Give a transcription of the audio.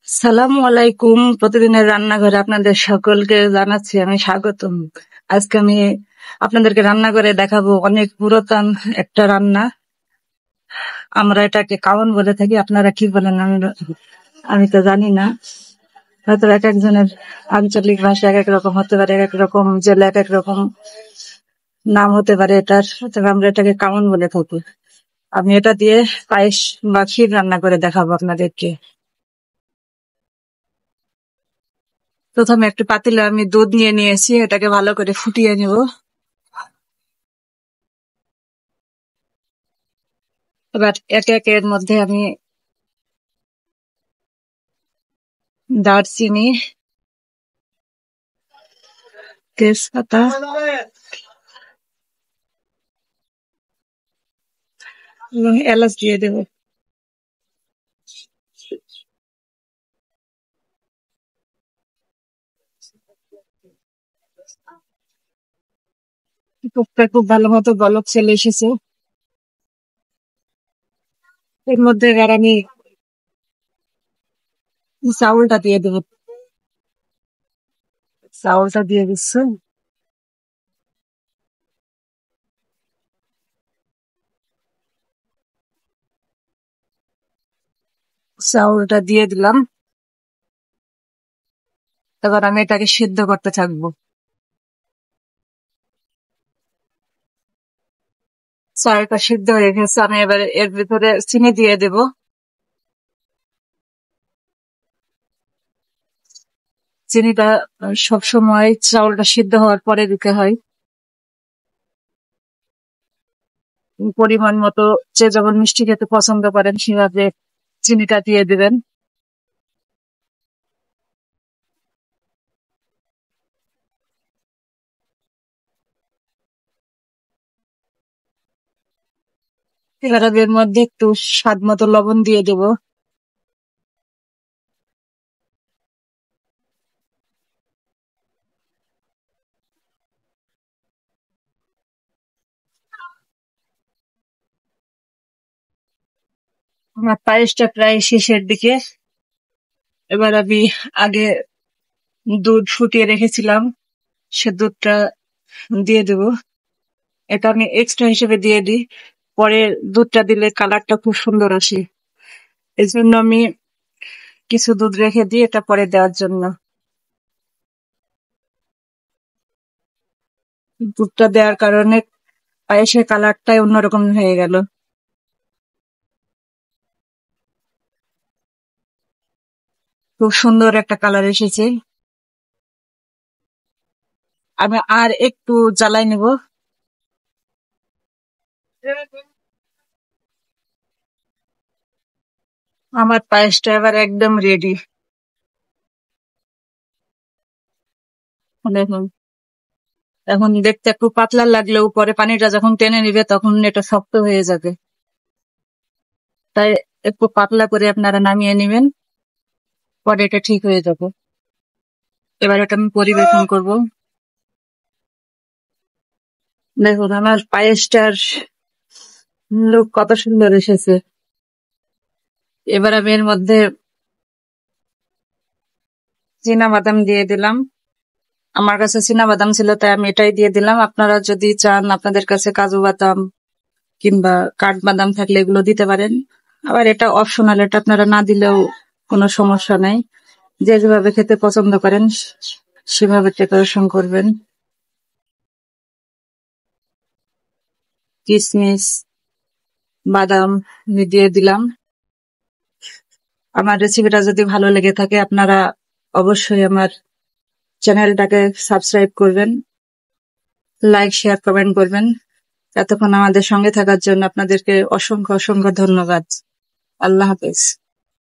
সালামু আলাইকুম। প্রতিদিনের রান্নাঘরে আপনাদের সকলকে জানাচ্ছি আমি স্বাগতম। আজকে আমি আপনাদেরকে রান্না করে দেখাবো অনেক পুরাতন একটা রান্না। আমরা এটাকে কাওন বলে থাকি, আপনারা কি বলেন আমি তো জানি না। হয়তো এক একজনের আঞ্চলিক ভাষা এক এক রকম হতে পারে, এক এক রকম জেলা এক এক রকম নাম হতে পারে এটার, তবে আমরা এটাকে কাওন বলে থাকি। আমি এটা দিয়ে পায়েস বা ক্ষীর রান্না করে দেখাবো আপনাদেরকে। প্রথমে একটু পাতিলে আমি দুধ নিয়ে নিয়েছি, এটাকে ভালো করে ফুটিয়ে নিব। এবার একে একে এর মধ্যে আমি দারচিনি, তেজপাতা এবং এলাচ দিয়ে দেবো। টুকটা খুব ভালো মতো বলক চলে এসেছে। এর মধ্যে এবার আমি চাউলটা দিয়ে দেবো। চাউলটা দিয়ে দিচ্ছি। চাউলটা দিয়ে দিলাম। এবার আমি এটাকে সিদ্ধ করতে থাকবো। চাউলটা সিদ্ধ হয়ে গেছে, আমি এবার এর ভিতরে চিনি দিয়ে দেব। চিনিটা সবসময় চাউলটা সিদ্ধ হওয়ার পরে দিতে হয়। পরিমাণ মতো যে যেমন মিষ্টি খেতে পছন্দ করেন সেভাবে চিনিটা দিয়ে দিবেন। এবার আমি এর মধ্যে একটু স্বাদ মতো লবণ দিয়ে দেব। আমার পায়েসটা প্রায় শেষের দিকে। এবার আমি আগে দুধ ফুটিয়ে রেখেছিলাম, সে দুধটা দিয়ে দেব। এটা আমি এক্সট্রা হিসেবে দিয়ে দিই, পরে দুধটা দিলে কালারটা খুব সুন্দর আসে। এই জন্য আমি কিছু দুধ রেখে দিই এটা পরে দেওয়ার জন্য। দুধটা দেওয়ার কারণে পায়েসের কালারটাই অন্যরকম হয়ে গেল। খুব সুন্দর একটা কালার এসেছে। আমি আর একটু জ্বালাই নেব। আমার পায়েসটা এবার একদম রেডি। দেখুন, এখন দেখতে একটু পাতলা লাগলেও পরে পানিটা যখন টেনে নিবে তখন এটা শক্ত হয়ে যাবে। তাই একটু পাতলা করে আপনারা নামিয়ে নেবেন, পরে এটা ঠিক হয়ে যাবে। এবার এটা আমি পরিবেশন করব। দেখুন আমার পায়েসটার লুক কত সুন্দর এসেছে। এবার আমি এর মধ্যে চীনা বাদাম দিয়ে দিলাম। আমার কাছে চীনা বাদাম ছিল তাই আমি এটাই দিয়ে দিলাম। আপনারা যদি চান আপনাদের কাছে কাজু বাদাম কিংবা কাঠবাদাম থাকলে এগুলো দিতে পারেন। আবার এটা অপশনাল, এটা আপনারা না দিলেও কোনো সমস্যা নাই। যে যেভাবে খেতে পছন্দ করেন সেভাবে ডেকোরেশন করবেন। কিশমিশ, বাদাম আমি দিয়ে দিলাম। আমার রেসিপিটা যদি ভালো লেগে থাকে আপনারা অবশ্যই আমার চ্যানেলটাকে সাবস্ক্রাইব করবেন, লাইক শেয়ার কমেন্ট করবেন। এতক্ষণ আমাদের সঙ্গে থাকার জন্য আপনাদেরকে অসংখ্য অসংখ্য ধন্যবাদ। আল্লাহ হাফেজ।